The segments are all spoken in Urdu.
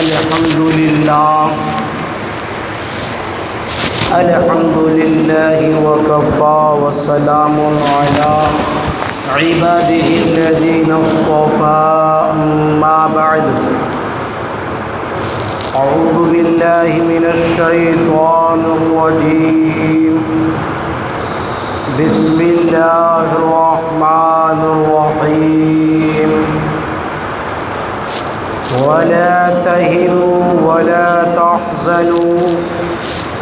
الحمد لله وكفى وسلام على عباده الذين اصطفى أما بعد أعوذ بالله من الشيطان الرجيم بسم الله الرحمن الرحيم ولا تهنوا ولا تحزنوا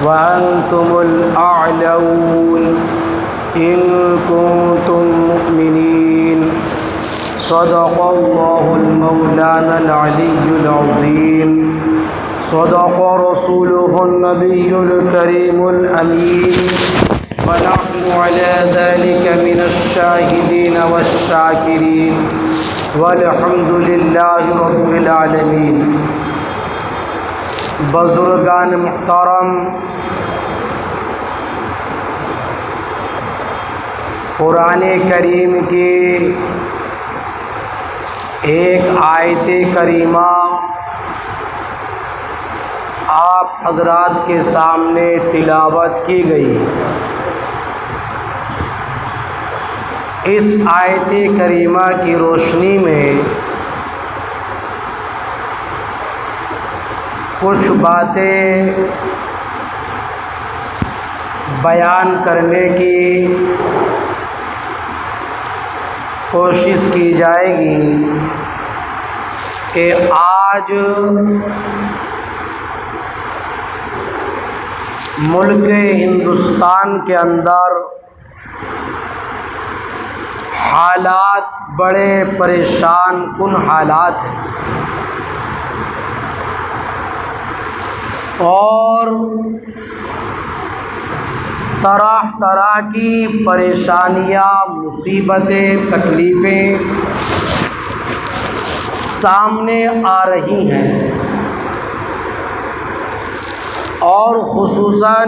وأنتم الأعلون إن كنتم مؤمنين صدق الله المولانا العلي العظيم صدق رسوله النبي الكريم الأمين ونحن على ذلك من الشاهدين والشاكرين والحمد لله رب العالمين۔ بزرگان محترم، قرآن کریم کی ایک آیت کریمہ آپ حضرات کے سامنے تلاوت کی گئی۔ اس آیت کریمہ کی روشنی میں کچھ باتیں بیان کرنے کی کوشش کی جائے گی کہ آج ملک ہندوستان کے اندر حالات بڑے پریشان کن حالات ہیں، اور طرح طرح کی پریشانیاں، مصیبتیں، تکلیفیں سامنے آ رہی ہیں، اور خصوصاً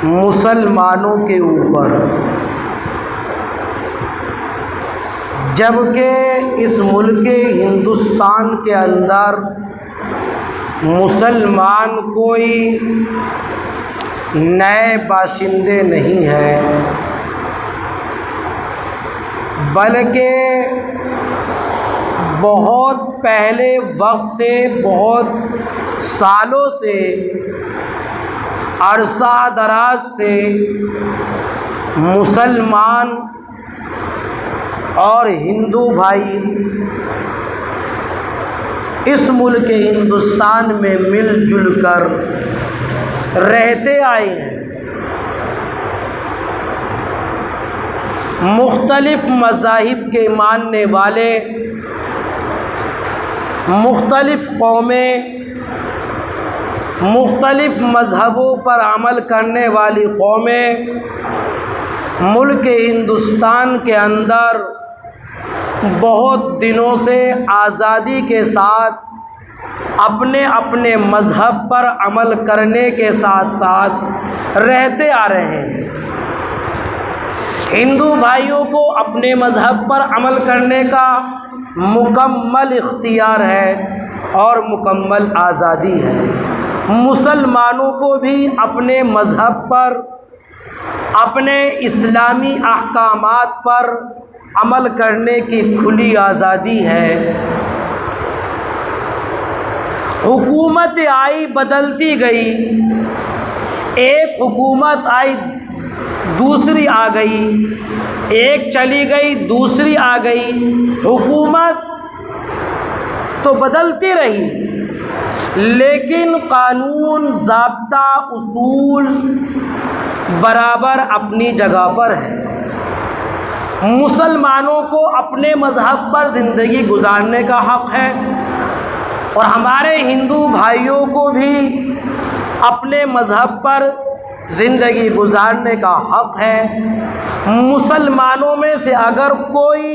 مسلمانوں کے اوپر، جبکہ اس ملک ہندوستان کے اندر مسلمان کوئی نئے باشندے نہیں ہیں، بلکہ بہت پہلے وقت سے، بہت سالوں سے، عرصہ دراز سے مسلمان اور ہندو بھائی اس ملک ہندوستان میں مل جل کر رہتے آئے ہیں۔ مختلف مذاہب کے ماننے والے، مختلف قومیں، مختلف مذہبوں پر عمل کرنے والی قومیں ملک ہندوستان کے اندر بہت دنوں سے آزادی کے ساتھ اپنے اپنے مذہب پر عمل کرنے کے ساتھ ساتھ رہتے آ رہے ہیں۔ ہندو بھائیوں کو اپنے مذہب پر عمل کرنے کا مکمل اختیار ہے اور مکمل آزادی ہے۔ مسلمانوں کو بھی اپنے مذہب پر، اپنے اسلامی احکامات پر عمل کرنے کی کھلی آزادی ہے۔ حکومت آئی، بدلتی گئی، ایک حکومت آئی، دوسری آ گئی، ایک چلی گئی، دوسری آ گئی، حکومت تو بدلتی رہی، لیکن قانون، ضابطہ، اصول برابر اپنی جگہ پر ہے۔ مسلمانوں کو اپنے مذہب پر زندگی گزارنے کا حق ہے، اور ہمارے ہندو بھائیوں کو بھی اپنے مذہب پر زندگی گزارنے کا حق ہے۔ مسلمانوں میں سے اگر کوئی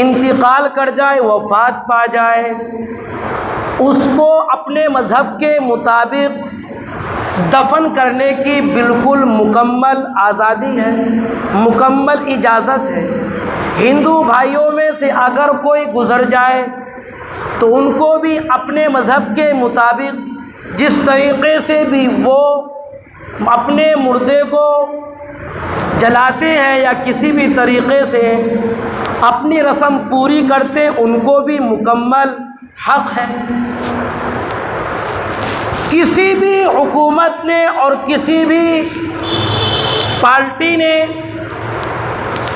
انتقال کر جائے، وفات پا جائے، اس کو اپنے مذہب کے مطابق دفن کرنے کی بالکل مکمل آزادی ہے، مکمل اجازت ہے۔ ہندو بھائیوں میں سے اگر کوئی گزر جائے تو ان کو بھی اپنے مذہب کے مطابق جس طریقے سے بھی وہ اپنے مردے کو جلاتے ہیں یا کسی بھی طریقے سے اپنی رسم پوری کرتے، ان کو بھی مکمل حق ہے۔ کسی بھی حکومت نے اور کسی بھی پارٹی نے،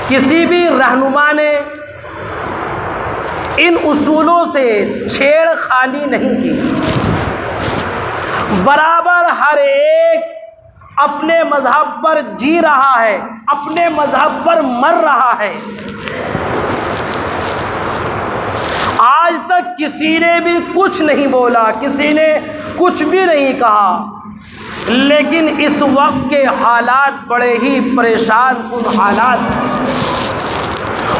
کسی بھی رہنما نے ان اصولوں سے چھیڑ خانی نہیں کی۔ برابر ہر ایک اپنے مذہب پر جی رہا ہے، اپنے مذہب پر مر رہا ہے۔ آج تک کسی نے بھی کچھ نہیں بولا، کسی نے کچھ بھی نہیں کہا، لیکن اس وقت کے حالات بڑے ہی پریشان کن حالات ہیں،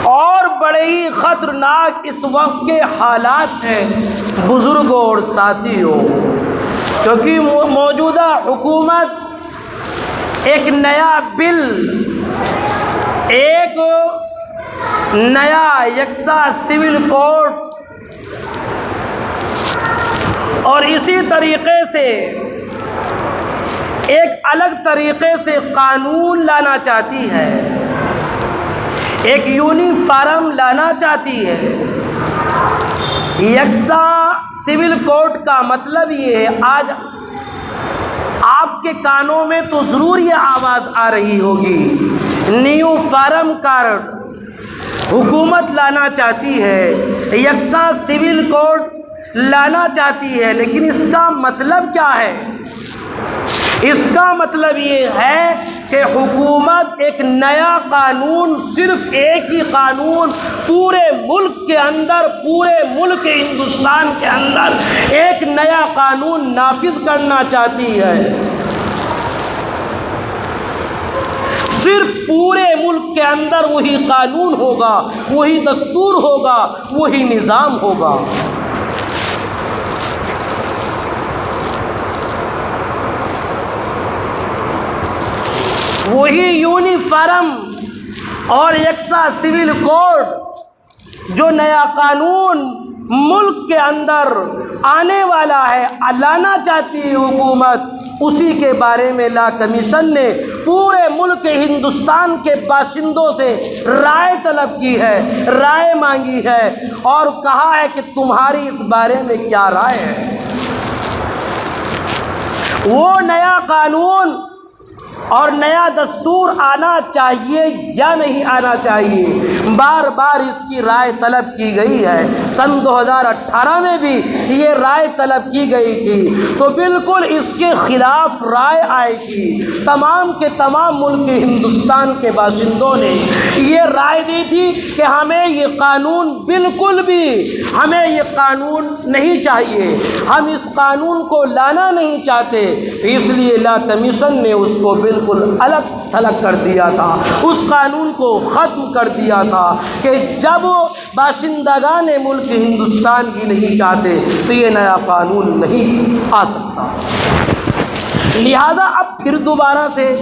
اور بڑے ہی خطرناک اس وقت کے حالات ہیں بزرگوں اور ساتھیوں، کیونکہ موجودہ حکومت ایک نیا بل، ایک نیا یکساں سول کوڈ اور اسی طریقے سے ایک الگ طریقے سے قانون لانا چاہتی ہے، ایک یونیفارم لانا چاہتی ہے۔ یکساں سول کوڈ کا مطلب یہ ہے، آج آپ کے کانوں میں تو ضرور یہ آواز آ رہی ہوگی، نیو فارم کارڈ حکومت لانا چاہتی ہے، یکساں سول کوڈ لانا چاہتی ہے، لیکن اس کا مطلب کیا ہے؟ اس کا مطلب یہ ہے کہ حکومت ایک نیا قانون، صرف ایک ہی قانون پورے ملک کے اندر، پورے ملک ہندوستان کے اندر ایک نیا قانون نافذ کرنا چاہتی ہے۔ صرف پورے ملک کے اندر وہی قانون ہوگا، وہی دستور ہوگا، وہی نظام ہوگا۔ وہی یونیفارم اور یکساں سول کوڈ جو نیا قانون ملک کے اندر آنے والا ہے، لانا چاہتی ہے حکومت، اسی کے بارے میں لا کمیشن نے پورے ملک ہندوستان کے باشندوں سے رائے طلب کی ہے، رائے مانگی ہے، اور کہا ہے کہ تمہاری اس بارے میں کیا رائے ہے۔ وہ نیا قانون اور نیا دستور آنا چاہیے یا نہیں آنا چاہیے، بار بار اس کی رائے طلب کی گئی ہے۔ سن 2018 میں بھی یہ رائے طلب کی گئی تھی، تو بالکل اس کے خلاف رائے آئی تھی۔ تمام کے تمام ملک ہندوستان کے باشندوں نے یہ رائے دی تھی کہ ہمیں یہ قانون بالکل بھی، ہمیں یہ قانون نہیں چاہیے، ہم اس قانون کو لانا نہیں چاہتے، اس لیے لا کمیشن نے اس کو بالکل الگ تھلگ کر دیا تھا، اس قانون کو ختم کر دیا تھا کہ جب باشندگان ملک ہندوستان کی نہیں چاہتے تو یہ نیا قانون نہیں آ سکتا۔ لہذا اب پھر دوبارہ سے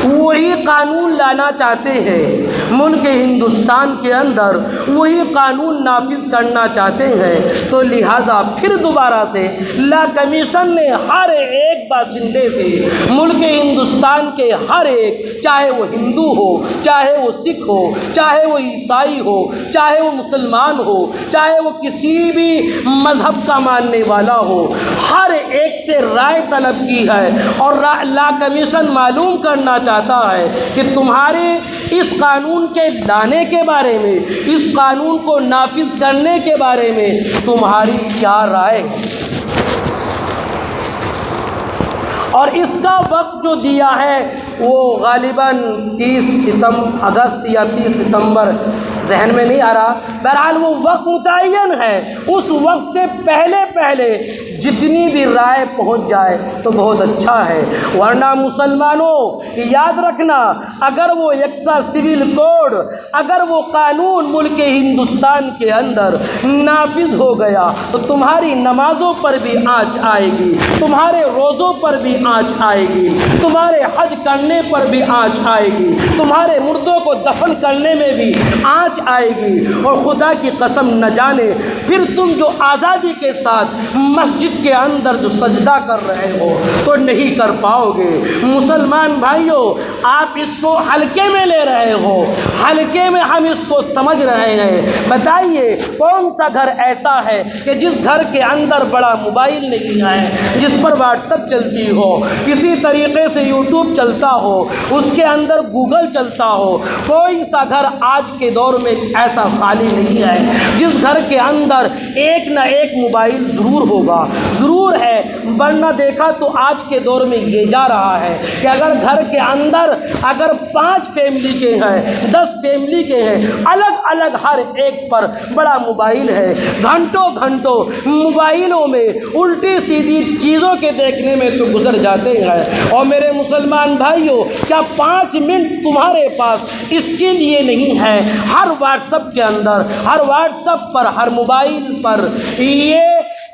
وہی قانون لانا چاہتے ہیں، ملک ہندوستان کے اندر وہی قانون نافذ کرنا چاہتے ہیں، تو لہذا پھر دوبارہ سے لا کمیشن نے ہر ایک باشندے سے، ملک ہندوستان کے ہر ایک، چاہے وہ ہندو ہو، چاہے وہ سکھ ہو، چاہے وہ عیسائی ہو، چاہے وہ مسلمان ہو، چاہے وہ کسی بھی مذہب کا ماننے والا ہو، ہر ایک سے رائے طلب کی ہے، اور لا کمیشن معلوم کرنا چاہتا ہے کہ تمہارے اس قانون کے لانے کے بارے میں، اس قانون کو نافذ کرنے کے بارے میں تمہاری کیا رائے ہے۔ اور اس کا وقت جو دیا ہے وہ غالباً 30 اگست یا 30 ستمبر، ذہن میں نہیں آ رہا، بہرحال وہ وقت متعین ہے، اس وقت سے پہلے جتنی بھی رائے پہنچ جائے تو بہت اچھا ہے، ورنہ مسلمانوں یاد رکھنا، اگر وہ یکساں سول کوڈ، اگر وہ قانون ملک ہندوستان کے اندر نافذ ہو گیا تو تمہاری نمازوں پر بھی آنچ آئے گی، تمہارے روزوں پر بھی آنچ آئے گی، تمہارے حج کرنے پر بھی آنچ آئے گی، تمہارے مردوں کو دفن کرنے میں بھی آنچ آنچ آئے گی، اور خدا کی قسم نہ جانے پھر تم جو آزادی کے ساتھ مسجد کے اندر جو سجدہ کر رہے ہو تو نہیں کر پاؤ گے۔ مسلمان بھائیوں، آپ اس کو ہلکے میں لے رہے ہو، ہلکے میں ہم اس کو سمجھ رہے ہیں۔ بتائیے کون سا گھر ایسا ہے کہ جس گھر کے اندر بڑا موبائل نہیں ہے، جس پر واٹس ایپ چلتی ہو، اسی طریقے سے یوٹیوب چلتا ہو، اس کے اندر گوگل چلتا ہو؟ کوئی سا گھر آج کے دور میں ایسا خالی نہیں ہے جس گھر کے اندر ایک نہ ایک موبائل ضرور ہوگا، ضرور ہے۔ ورنہ دیکھا تو آج کے دور میں یہ جا رہا ہے کہ اگر گھر کے اندر اگر 5 فیملی کے ہیں، 10 فیملی کے ہیں، الگ الگ ہر ایک پر بڑا موبائل ہے، گھنٹوں گھنٹوں موبائلوں میں الٹی سیدھی چیزوں کے دیکھنے میں تو گزر جاتے ہیں۔ اور میرے مسلمان بھائیوں، کیا 5 منٹ تمہارے پاس اس کے لیے نہیں ہے؟ ہر واٹس ایپ کے اندر، ہر واٹس ایپ پر، ہر موبائل پر یہ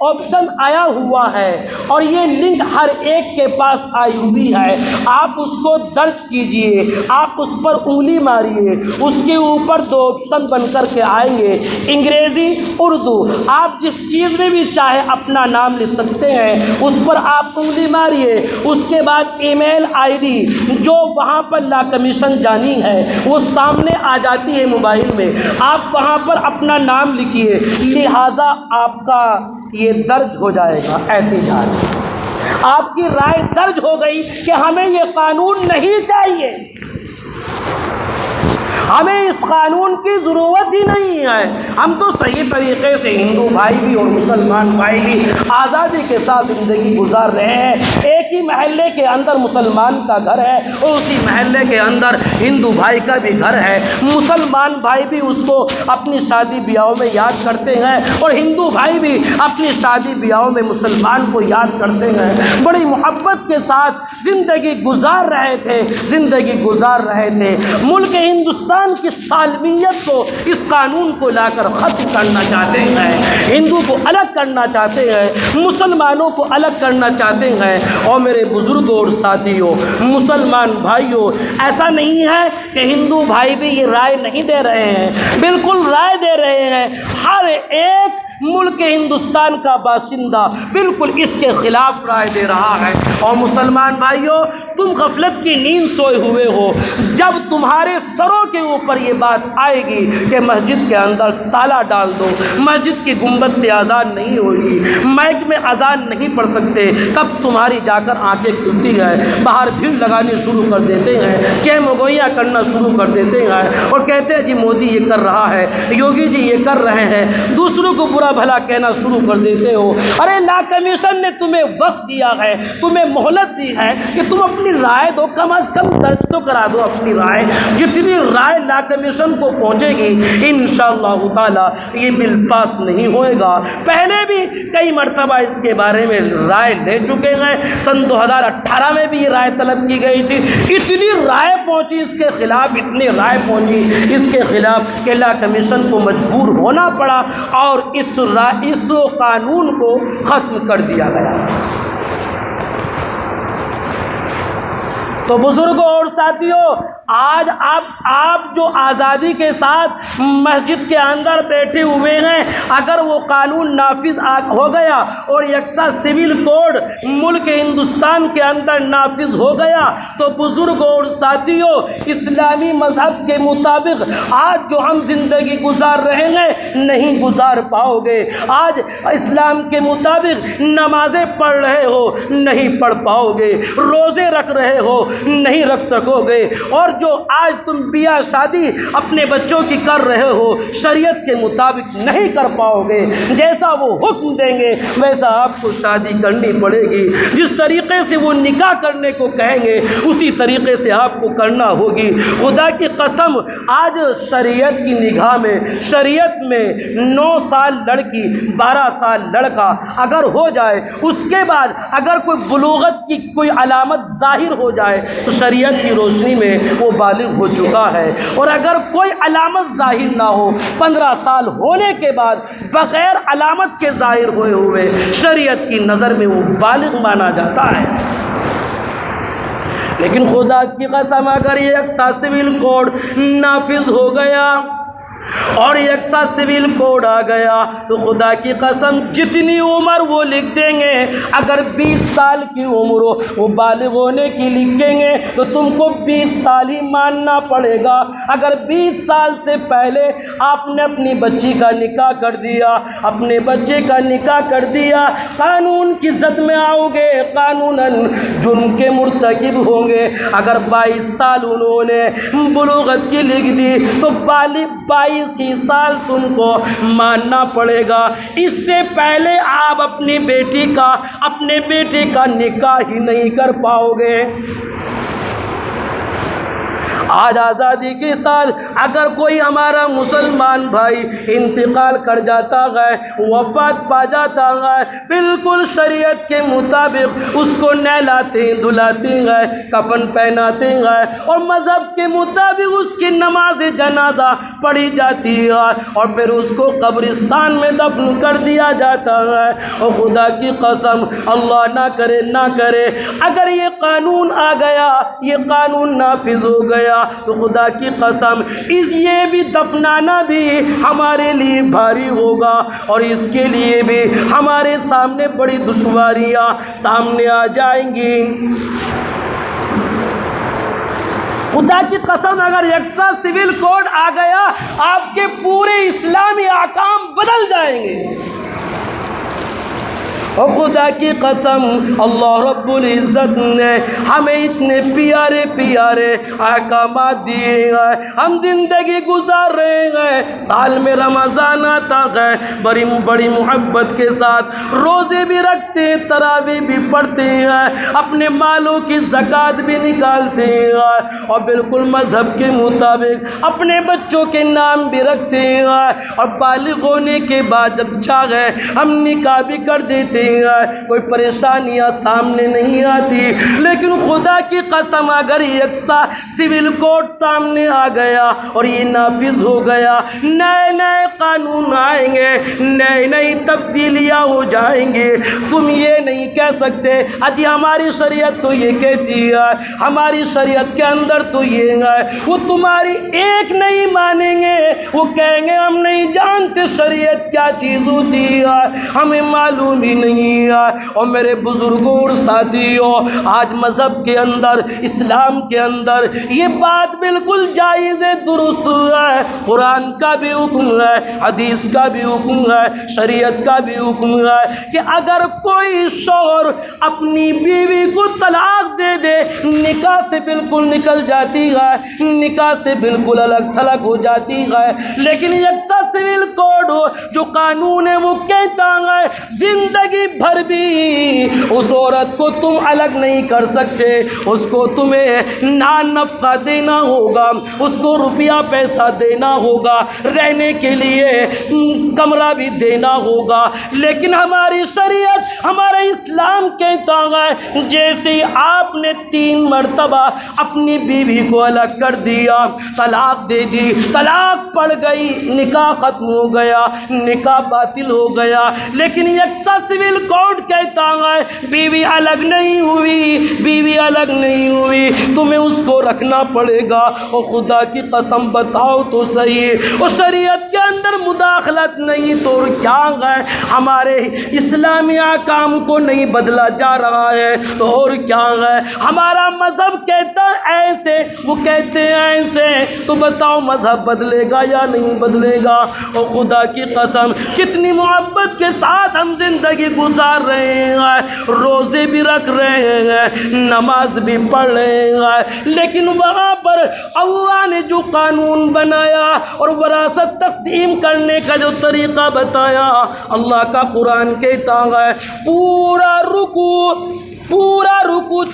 آپشن آیا ہوا ہے اور یہ لنک ہر ایک کے پاس آئی ہوئی ہے۔ آپ اس کو درج کیجئے، آپ اس پر انگلی ماریے، اس کے اوپر 2 آپشن بن کر کے آئیں گے، انگریزی، اردو۔ آپ جس چیز میں بھی چاہے اپنا نام لکھ سکتے ہیں، اس پر آپ انگلی ماریے، اس کے بعد ای میل آئی ڈی جو وہاں پر لا کمیشن جانی ہے وہ سامنے آ جاتی ہے موبائل میں، آپ وہاں پر اپنا نام لکھیے، لہٰذا آپ کا یہ درج ہو جائے گا احتجاج۔ آپ کی رائے درج ہو گئی کہ ہمیں یہ قانون نہیں چاہیے، ہمیں اس قانون کی ضرورت ہی نہیں ہے۔ ہم تو صحیح طریقے سے ہندو بھائی بھی اور مسلمان بھائی بھی آزادی کے ساتھ زندگی گزار رہے ہیں۔ ایک ہی محلے کے اندر مسلمان کا گھر ہے اور اسی محلے کے اندر ہندو بھائی کا بھی گھر ہے۔ مسلمان بھائی بھی اس کو اپنی شادی بیاہوں میں یاد کرتے ہیں اور ہندو بھائی بھی اپنی شادی بیاہوں میں مسلمان کو یاد کرتے ہیں۔ بڑی محبت کے ساتھ زندگی گزار رہے تھے، زندگی گزار رہے تھے۔ ملک ہندوستان کی سالمیت کو، اس قانون کو لا کر ختم کرنا چاہتے ہیں، ہندو کو الگ کرنا چاہتے ہیں، مسلمانوں کو الگ کرنا چاہتے ہیں۔ اور میرے بزرگوں اور ساتھیوں، مسلمان بھائیوں، ایسا نہیں ہے کہ ہندو بھائی بھی یہ رائے نہیں دے رہے ہیں، بالکل رائے دے رہے ہیں۔ ہر ایک ملک ہندوستان کا باشندہ بالکل اس کے خلاف رائے دے رہا ہے۔ اور مسلمان بھائیوں، تم غفلت کی نیند سوئے ہوئے ہو، جب تمہارے سروں کے اوپر یہ بات آئے گی کہ مسجد کے اندر تالا ڈال دو، مسجد کی گنبد سے اذان نہیں ہوگی، مائک میں اذان نہیں پڑھ سکتے، تب تمہاری جا کر آنکھیں کھلتی ہیں، باہر بھیڑ لگانی شروع کر دیتے ہیں، چہمگوئیاں کرنا شروع کر دیتے ہیں اور کہتے ہیں جی مودی یہ کر رہا ہے، یوگی جی یہ کر رہے ہیں، دوسروں کو برا بھلا کہنا شروع کر دیتے ہو۔ ارے لا کمیشن نے تمہیں وقت دیا ہے، تمہیں مہلت دی ہے کہ تم اپنی رائے دو، کم از کم درج تو کرا دو اپنی رائے۔ جتنی رائے لا کمیشن کو پہنچے گی انشاءاللہ تعالی یہ بل پاس نہیں ہوئے گا۔ پہلے بھی کئی مرتبہ اس کے بارے میں رائے لے چکے ہیں، سن 2018 میں بھی یہ رائے طلب کی گئی تھی، اتنی رائے پہنچی اس کے خلاف، اتنی رائے پہنچی اس کے خلاف کہ لا کمیشن کو مجبور ہونا پڑا اور اس قانون کو ختم کر دیا گیا۔ تو بزرگوں اور ساتھیوں، آج آپ جو آزادی کے ساتھ مسجد کے اندر بیٹھے ہوئے ہیں، اگر وہ قانون نافذ ہو گیا اور یکساں سول کوڈ ملک ہندوستان کے اندر نافذ ہو گیا تو بزرگوں اور ساتھیوں، اسلامی مذہب کے مطابق آج جو ہم زندگی گزار رہے ہیں نہیں گزار پاؤ گے۔ آج اسلام کے مطابق نمازیں پڑھ رہے ہو نہیں پڑھ پاؤ گے، روزے رکھ رہے ہو نہیں رکھ سکو گے، اور جو آج تم بیاہ شادی اپنے بچوں کی کر رہے ہو شریعت کے مطابق نہیں کر پاؤ گے۔ جیسا وہ حکم دیں گے ویسا آپ کو شادی کرنی پڑے گی، جس طریقے سے وہ نکاح کرنے کو کہیں گے اسی طریقے سے آپ کو کرنا ہوگی۔ خدا کی قسم، آج شریعت کی نگاہ میں، شریعت میں 9 سال لڑکی 12 سال لڑکا اگر ہو جائے، اس کے بعد اگر کوئی بلوغت کی کوئی علامت ظاہر ہو جائے تو شریعت کی روشنی میں وہ بالغ ہو چکا ہے، اور اگر کوئی علامت ظاہر نہ ہو 15 سال ہونے کے بعد بغیر علامت کے ظاہر ہوئے ہوئے شریعت کی نظر میں وہ بالغ مانا جاتا ہے۔ لیکن خدا کی قسم اگر یہ ایک سول کوڈ نافذ ہو گیا اور یکساں سول کوڈ آ گیا تو خدا کی قسم جتنی عمر وہ لکھ دیں گے، اگر 20 سال کی عمر ہو وہ بالغ ہونے کی لکھیں گے تو تم کو 20 سال ہی ماننا پڑے گا۔ اگر 20 سال سے پہلے آپ نے اپنی بچی کا نکاح کر دیا، اپنے بچے کا نکاح کر دیا، قانون کی زد میں آؤ گے، قانوناً جرم کے مرتکب ہوں گے۔ اگر 22 سال انہوں نے بلوغت کی لکھ دی تو 22 ہی سال تم کو ماننا پڑے گا۔ اس سے پہلے آپ اپنے بیٹے کا نکاح ہی نہیں کر پاؤ گے۔ آج آزادی کے ساتھ اگر کوئی ہمارا مسلمان بھائی انتقال کر جاتا ہے، وفات پا جاتا ہے، بالکل شریعت کے مطابق اس کو نہلاتے دھلاتے ہیں، کفن پہناتے ہیں اور مذہب کے مطابق اس کی نماز جنازہ پڑھی جاتی ہے اور پھر اس کو قبرستان میں دفن کر دیا جاتا ہے۔ اور خدا کی قسم اللہ نہ کرے اگر یہ قانون آ گیا، یہ قانون نافذ ہو گیا تو خدا کی قسم یہ بھی دفنانا بھی ہمارے لیے بھاری ہوگا اور اس کے لیے بھی ہمارے سامنے بڑی دشواریاں سامنے آ جائیں گی۔ خدا کی قسم اگر یکساں سول کوڈ آ گیا آپ کے پورے اسلامی احکام بدل جائیں گے۔ اور خدا کی قسم اللہ رب العزت نے ہمیں اتنے پیارے پیارے احکامات دیے ہیں، ہم زندگی گزار رہے ہیں، سال میں رمضان آتا ہے، بڑی محبت کے ساتھ روزے بھی رکھتے ہیں، تراویح بھی پڑھتے ہیں، اپنے مالوں کی زکوٰۃ بھی نکالتے ہیں اور بالکل مذہب کے مطابق اپنے بچوں کے نام بھی رکھتے ہیں اور بالغ ہونے کے بعد جب چاہے ہم نکاح بھی کر دیتے ہیں، کوئی پریشانیاں سامنے نہیں آتی۔ لیکن خدا کی قسم اگر یکساں سول کوڈ سامنے آ گیا اور یہ نافذ ہو گیا، نئے قانون آئیں گے، نئی تبدیلیاں ہو جائیں گے، تم یہ نہیں کہہ سکتے اجی ہماری شریعت تو یہ کہتی ہے، ہماری شریعت کے اندر تو یہ ہے، وہ تمہاری ایک نہیں مانیں گے، وہ کہیں گے ہم نہیں جانتے شریعت کیا چیز ہوتی ہے، ہمیں معلوم ہی نہیں ہے۔ اور میرے بزرگوں اور ساتھیوں، آج مذہب کے اندر، اسلام کے اندر یہ بات بالکل جائز ہے، درست ہے، قرآن کا بھی حکم ہے، حدیث کا بھی حکم ہے، شریعت کا بھی حکم ہے کہ اگر کوئی شوہر اپنی بیوی کو طلاق دے دے، نکاح سے بالکل نکل جاتی ہے، نکاح سے بالکل الگ تھلگ ہو جاتی ہے، لیکن یکساں سول کوڈ جو قانون ہے وہ کہتا ہے زندگی بھر بھی اس عورت کو تم الگ نہیں کر سکتے، اس کو تمہیں نان نفقہ دینا ہوگا، اس کو روپیہ پیسہ دینا ہوگا، رہنے کے لیے کمرہ بھی دینا ہوگا۔ لیکن ہماری شریعت، ہمارا اسلام کہتا ہے جیسے آپ نے 3 مرتبہ اپنی بیوی کو الگ کر دیا، طلاق دے دی، طلاق پڑ گئی، نکاح ختم ہو گیا، نکاح باطل ہو گیا، لیکن یکساں سول کوڈ کہتا ہے بیوی الگ نہیں ہوئی، تمہیں اس کو رکھنا پڑے گا۔ اور خدا کی قسم بتاؤ تو صحیح، اور شریعت کے اندر مداخلت نہیں تو کیا ہے، ہمارے اسلامی احکام کو نہیں بدلا جا رہا ہے تو اور کیا ہے، ہمارا مذہب کہتا ہے ایسے، وہ کہتے ہیں ایسے، تو بتاؤ مذہب بدلے گا یا نہیں بدلے گا؟ اور خدا کی قسم کتنی محبت کے ساتھ ہم زندگی گزار رہے ہیں، روزے بھی رکھ رہے ہیں، نماز بھی پڑھ رہے ہیں، لیکن وہاں پر اللہ نے جو قانون بنایا اور وراثت تقسیم کرنے کا جو طریقہ بتایا، اللہ کا قرآن کہتا ہے پورا رکوع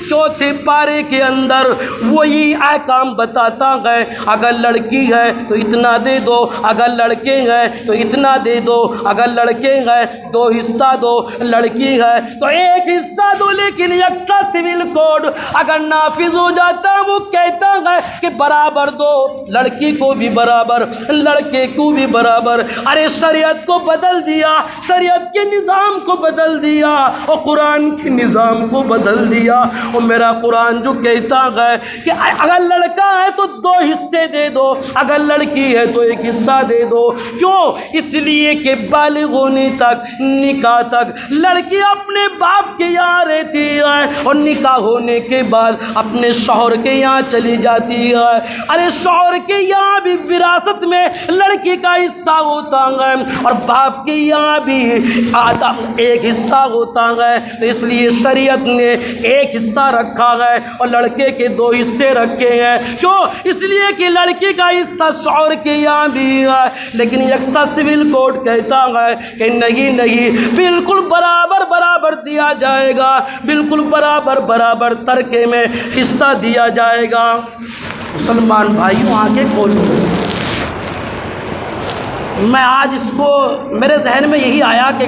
چوتھے پارے کے اندر وہی احکام بتاتا ہے، اگر لڑکی ہے تو اتنا دے دو، اگر لڑکے ہیں تو اتنا دے دو، اگر لڑکے ہیں 2 حصہ دو، لڑکی ہے تو 1 حصہ دو۔ لیکن یکساں سول کوڈ اگر نافذ ہو جاتا وہ کہتا ہے کہ برابر دو، لڑکی کو بھی برابر، لڑکے کو بھی برابر۔ ارے شریعت کو بدل دیا، شریعت کے نظام کو بدل دیا اور قرآن کے نظام کو بدل دیا۔ اور میرا قرآن جو کہتا ہے کہ اگر لڑکا ہے تو 2 حصے دے دو، اگر لڑکی ہے تو 1 حصہ دے دو۔ کیوں؟ اس لیے کہ بالغ ہونے تک، نکاح تک لڑکی اپنے باپ کے یہاں رہتی ہے اور نکاح ہونے کے بعد اپنے شوہر کے یہاں چلی جاتی ہے۔ ارے شوہر کے یہاں بھی وراثت میں لڑکی کا حصہ ہوتا ہے اور باپ کے یہاں بھی آدھا 1 حصہ ہوتا ہے۔ تو اس لیے شریعت نے 1 حصہ رکھا ہے اور لڑکے کے 2 حصے رکھے ہیں۔ کیوں؟ اس لیے کہ لڑکی کا حصہ شوہر کے یہاں بھی ہے، لیکن یکساں سول کوڈ کہتا ہے کہ نہیں بالکل برابر برابر دیا جائے گا، بالکل برابر برابر ترکے میں حصہ دیا جائے گا۔ مسلمان بھائیوں آنکھیں کھولو، میں آج اس کو میرے ذہن میں یہی آیا کہ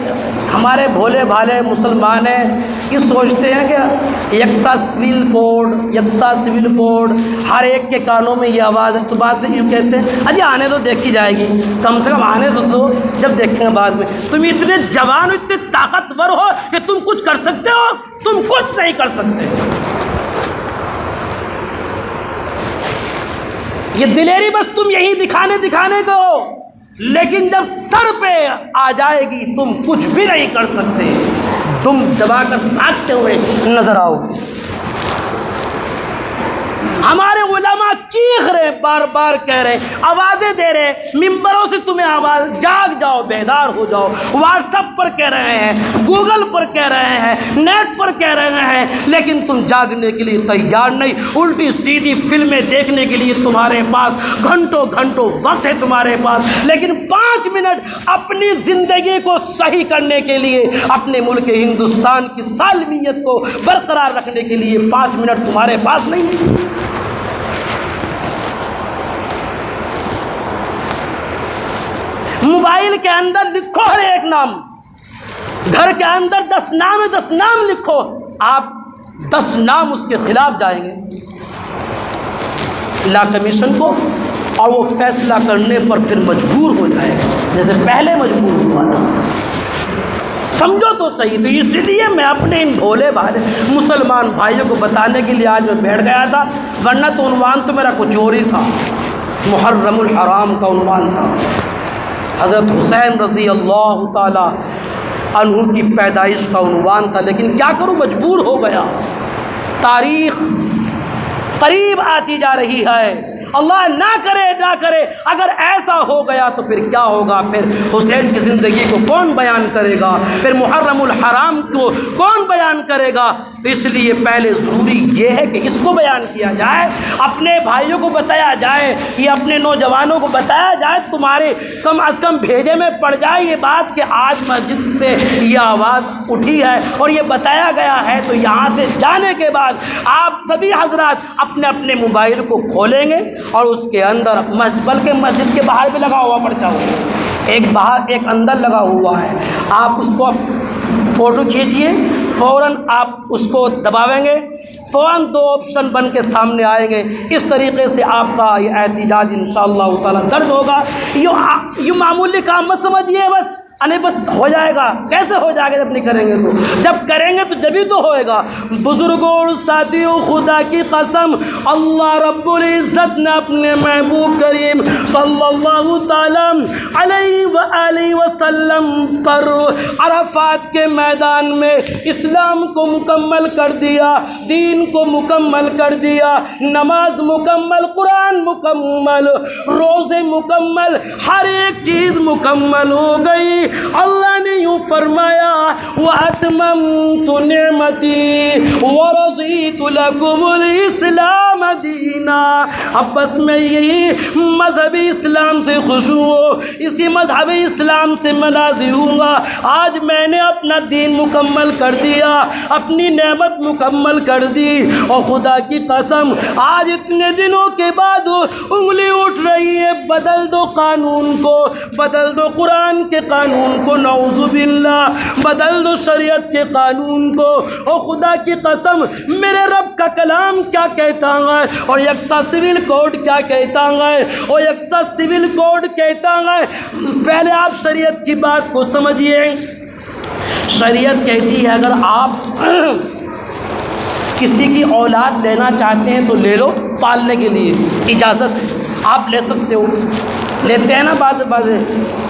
ہمارے بھولے بھالے مسلمان ہیں، یہ سوچتے ہیں کہ یکساں سول کوڈ ہر ایک کے کانوں میں یہ آواز ہے، تو بات یوں کہتے ہیں اجی آنے تو دیکھی جائے گی، کم سے کم آنے تو دو، جب دیکھیں گے بعد میں۔ تم اتنے جوان ہو، اتنے طاقتور ہو کہ تم کچھ کر سکتے ہو؟ تم کچھ نہیں کر سکتے۔ یہ دلیری بس تم یہی دکھانے کو ہو، لیکن جب سر پہ آ جائے گی تم کچھ بھی نہیں کر سکتے، تم دبا کر بھاگتے ہوئے نظر آؤ۔ ہمارے علماء چیخ رہے، بار بار کہہ رہے، آوازیں دے رہے، ممبروں سے تمہیں آواز، جاگ جاؤ، بیدار ہو جاؤ۔ واٹس ایپ پر کہہ رہے ہیں، گوگل پر کہہ رہے ہیں، نیٹ پر کہہ رہے ہیں، لیکن تم جاگنے کے لیے تیار نہیں۔ الٹی سیدھی فلمیں دیکھنے کے لیے تمہارے پاس گھنٹوں وقت ہے تمہارے پاس، لیکن 5 منٹ اپنی زندگی کو صحیح کرنے کے لیے، اپنے ملک ہندوستان کی سالمیت کو برقرار رکھنے کے لیے 5 منٹ تمہارے پاس نہیں ہے۔ موبائل کے اندر لکھو ہر ایک نام، گھر کے اندر 10 نام ہے، 10 نام لکھو، آپ 10 نام اس کے خلاف جائیں گے لا کمیشن کو، اور وہ فیصلہ کرنے پر پھر مجبور ہو جائے گا جیسے پہلے مجبور ہوا تھا۔ سمجھو تو صحیح۔ تو اسی لیے میں اپنے ان بھولے بھالے مسلمان بھائیوں کو بتانے کے لیے آج میں بیٹھ گیا تھا، ورنہ تو عنوان تو میرا کچھ اور ہی تھا، محرم الحرام کا عنوان تھا، حضرت حسین رضی اللہ تعالی عنہ کی پیدائش کا عنوان تھا، لیکن کیا کروں، مجبور ہو گیا۔ تاریخ قریب آتی جا رہی ہے، اللہ نہ کرے اگر ایسا ہو گیا تو پھر کیا ہوگا؟ پھر حسین کی زندگی کو کون بیان کرے گا؟ پھر محرم الحرام کو کون بیان کرے گا؟ تو اس لیے پہلے ضروری یہ ہے کہ اس کو بیان کیا جائے، اپنے بھائیوں کو بتایا جائے، یہ اپنے نوجوانوں کو بتایا جائے، تمہارے کم از کم بھیجے میں پڑ جائے یہ بات کہ آج مسجد سے یہ آواز اٹھی ہے اور یہ بتایا گیا ہے۔ تو یہاں سے جانے کے بعد آپ سبھی حضرات اپنے اپنے موبائل کو کھولیں گے اور اس کے اندر بلکہ مسجد کے باہر بھی لگا ہوا پرچہ ہوگا، ایک باہر ایک اندر لگا ہوا ہے، آپ اس کو فوٹو کھینچیے، فوراً آپ اس کو دباویں گے، فوراً 2 آپشن بن کے سامنے آئیں گے۔ اس طریقے سے آپ کا یہ احتجاج انشاءاللہ تعالیٰ درج ہوگا۔ یہ معمولی کام مت سمجھیے، بس ہو جائے گا۔ کیسے ہو جائے گا؟ جب نہیں کریں گے تو، جب کریں گے تو جبھی تو ہوئے گا۔ بزرگوں اور ساتھیوں، خدا کی قسم، اللہ رب العزت نے اپنے محبوب کریم صلی اللہ تعالیٰ علیہ وآلہ وسلم پر عرفات کے میدان میں اسلام کو مکمل کر دیا، دین کو مکمل کر دیا، نماز مکمل، قرآن مکمل، روزے مکمل، ہر ایک چیز مکمل ہو گئی۔ اللہ نے یوں فرمایا وَأَتْمَمْتُ نِعْمَتِي وَرَضِيتُ لَكُمُ الْإِسْلَامَ دِينًا۔ اب بس میں یہی مذہبی اسلام سے خوش ہوں، اسی مذہبی اسلام سے میں راضی ہوں گا۔ آج میں نے اپنا دین مکمل کر دیا، اپنی نعمت مکمل کر دی، اور خدا کی قسم آج اتنے دنوں کے بعد انگلی اٹھ رہی ہے، بدل دو قانون کو، بدل دو قرآن کے قانون کو، نعوذ باللہ، بدل دو شریعت کے قانون کو۔ اور خدا کی قسم میرے رب کا کلام کیا کہتا ہے اور یکساں سول کوڈ کیا کہتا ہے، اور یکساں سول کوڈ کہتا ہے، پہلے آپ شریعت کی بات کو سمجھیے۔ شریعت کہتی ہے اگر آپ کسی کی اولاد لینا چاہتے ہیں تو لے لو، پالنے کے لیے اجازت ہے، آپ لے سکتے ہو۔ لیتے ہیں نا بعض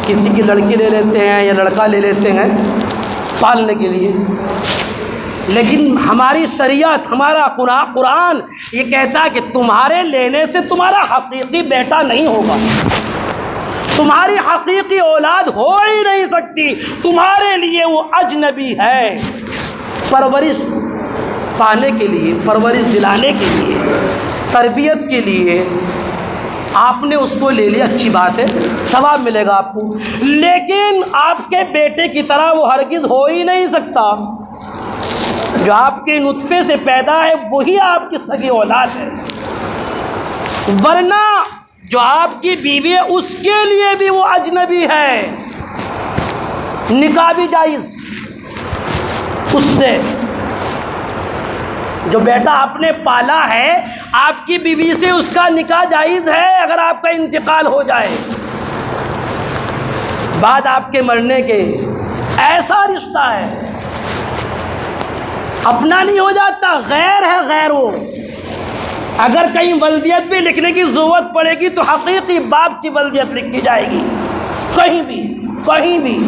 کسی کی لڑکی لے لیتے ہیں یا لڑکا لے لیتے ہیں پالنے کے لیے، لیکن ہماری شریعت، ہمارا قرآن یہ کہتا ہے کہ تمہارے لینے سے تمہارا حقیقی بیٹا نہیں ہوگا، تمہاری حقیقی اولاد ہو ہی نہیں سکتی، تمہارے لیے وہ اجنبی ہے۔ پرورش پانے کے لیے، پرورش دلانے کے لیے، تربیت کے لیے آپ نے اس کو لے لیا، اچھی بات ہے، ثواب ملے گا آپ کو، لیکن آپ کے بیٹے کی طرح وہ ہرگز ہو ہی نہیں سکتا۔ جو آپ کے نطفے سے پیدا ہے وہی آپ کی سگی اولاد ہے، ورنہ جو آپ کی بیوی ہے اس کے لیے بھی وہ اجنبی ہے، نکاح بھی جائز اس سے۔ جو بیٹا آپ نے پالا ہے آپ کی بیوی سے اس کا نکاح جائز ہے اگر آپ کا انتقال ہو جائے بعد آپ کے مرنے کے، ایسا رشتہ ہے، اپنا نہیں ہو جاتا، غیر ہے، غیر ہو۔ اگر کہیں ولدیت بھی لکھنے کی ضرورت پڑے گی تو حقیقی باپ کی ولدیت لکھی جائے گی، کہیں بھی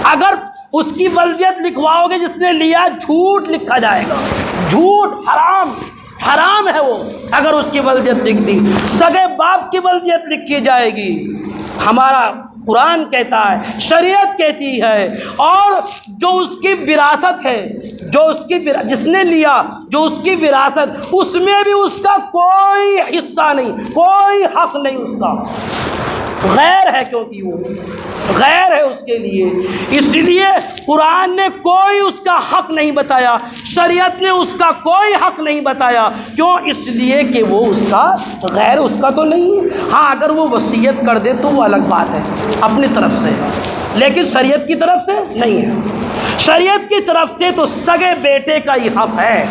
اگر اس کی ولدیت لکھواؤ گے جس نے لیا، جھوٹ لکھا جائے گا، جھوٹ، حرام ہے وہ اگر اس کی ولدیت لکھ دی، سگے باپ کی ولدیت لکھی جائے گی۔ ہمارا قرآن کہتا ہے، شریعت کہتی ہے، اور جو اس کی وراثت ہے، جس نے لیا، جو اس کی وراثت، اس میں بھی اس کا کوئی حصہ نہیں، کوئی حق نہیں اس کا، غیر ہے، کیونکہ وہ غیر ہے اس کے لیے، اس لیے قرآن نے کوئی اس کا حق نہیں بتایا، شریعت نے اس کا کوئی حق نہیں بتایا، کیوں؟ اس لیے کہ وہ اس کا غیر، اس کا تو نہیں ہے۔ ہاں اگر وہ وصیت کر دے تو وہ الگ بات ہے اپنی طرف سے، لیکن شریعت کی طرف سے نہیں ہے۔ شریعت کی طرف سے تو سگے بیٹے کا ہی حق ہے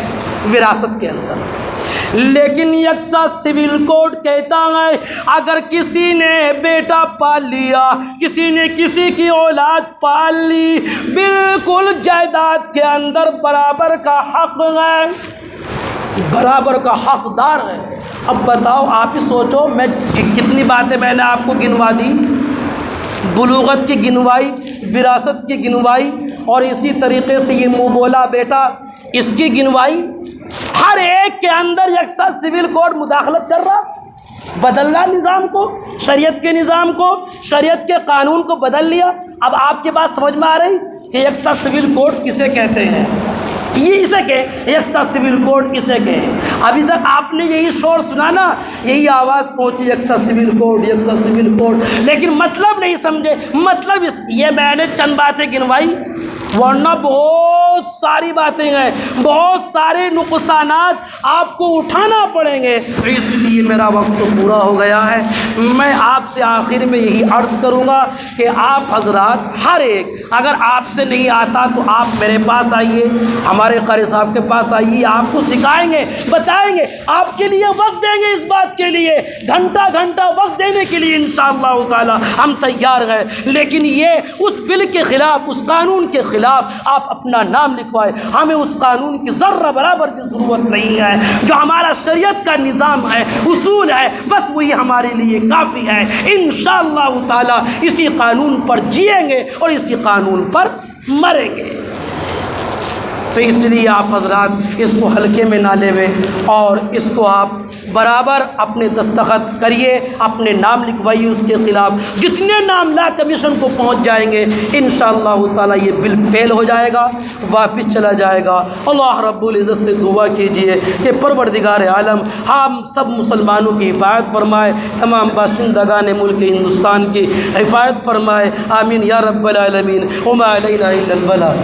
وراثت کے اندر، لیکن یکساں سول کوڈ کہتا ہے اگر کسی نے بیٹا پال لیا، کسی نے کسی کی اولاد پال لی، بالکل جائیداد کے اندر برابر کا حق ہے، برابر کا حقدار ہے۔ اب بتاؤ، آپ ہی سوچو، میں کتنی باتیں میں نے آپ کو گنوا دی، بلوغت کی گنوائی، وراثت کی گنوائی، اور اسی طریقے سے یہ منہ بولا بیٹا اس کی گنوائی، ہر ایک کے اندر یکساں سول کوڈ مداخلت کر رہا، بدل رہا نظام کو، شریعت کے نظام کو، شریعت کے قانون کو بدل لیا۔ اب آپ کے بات سمجھ میں آ رہی کہ یکساں سول کوڈ کسے کہتے ہیں؟ یہ اسے کہ یکساں سول کوڈ اسے کہیں۔ ابھی تک آپ نے یہی شور سنا نا، یہی آواز پہنچی یکساں سول کوڈ، یکساں سول کوڈ، لیکن مطلب نہیں سمجھے۔ مطلب یہ میں نے چند باتیں گنوائی، ورنہ بہت ساری باتیں ہیں، بہت سارے نقصانات آپ کو اٹھانا پڑیں گے، اس لیے میرا وقت تو پورا ہو گیا ہے۔ میں آپ سے آخر میں یہی عرض کروں گا کہ آپ حضرات ہر ایک، اگر آپ سے نہیں آتا تو آپ میرے پاس آئیے، ہمارے قاری صاحب کے پاس آئیے، آپ کو سکھائیں گے، بتائیں گے، آپ کے لیے وقت دیں گے، اس بات کے لیے گھنٹہ وقت دینے کے لیے انشاءاللہ تعالی ہم تیار ہیں۔ لیکن یہ اس بل کے خلاف، اس قانون کے خلاف آپ اپنا نام لکھوائے، ہمیں اس قانون کی ذرہ برابر کی ضرورت نہیں ہے۔ جو ہمارا شریعت کا نظام ہے، اصول ہے، بس وہی ہمارے لیے کافی ہے۔ انشاءاللہ تعالی اسی قانون پر جئیں گے اور اسی قانون پر مریں گے۔ تو اس لیے آپ حضرات اس کو ہلکے میں نہ لیں اور اس کو آپ برابر اپنے دستخط کریے، اپنے نام لکھوائیے اس کے خلاف۔ جتنے نام لا کمیشن کو پہنچ جائیں گے انشاءاللہ تعالی یہ بل فیل ہو جائے گا، واپس چلا جائے گا۔ اللہ رب العزت سے دعا کیجئے کہ پروردگار عالم ہم سب مسلمانوں کی حفاظت فرمائے، تمام باشندگان ملک ہندوستان کی حفاظت فرمائے، آمین یا رب العالمین۔ وما علینا الا البلاغ۔